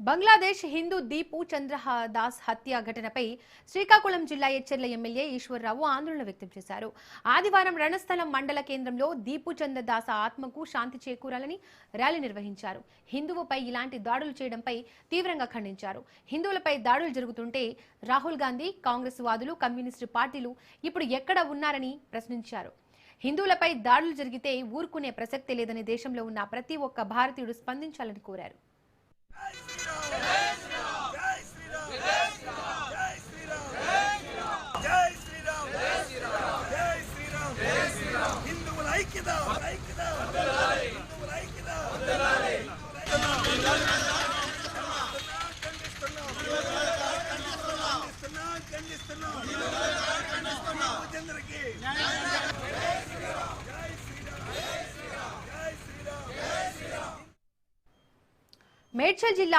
బంగ్లాదేశ్ హిందూ దీపు చంద్రదాస్ హత్య ఘటనపై శ్రీకాకుళం జిల్లా ఎచ్చెర్ల ఎమ్మెల్యే ఈశ్వర్రావు ఆందోళన వ్యక్తం చేశారు. ఆదివారం రణస్థలం మండల కేంద్రంలో దీపు చంద్రదాస్ ఆత్మకు శాంతి చేకూరాలని ర్యాలీ నిర్వహించారు. హిందువుపై ఇలాంటి దాడులు చేయడంపై తీవ్రంగా ఖండించారు. హిందువులపై దాడులు జరుగుతుంటే రాహుల్ గాంధీ, కాంగ్రెస్ వాదులు, కమ్యూనిస్టు పార్టీలు ఇప్పుడు ఎక్కడ ఉన్నారని ప్రశ్నించారు. హిందువులపై దాడులు జరిగితే ఊరుకునే ప్రసక్తే లేదని దేశంలో ఉన్న ప్రతి ఒక్క భారతీయుడు స్పందించాలని కోరారు. మేడ్చల్ జిల్లా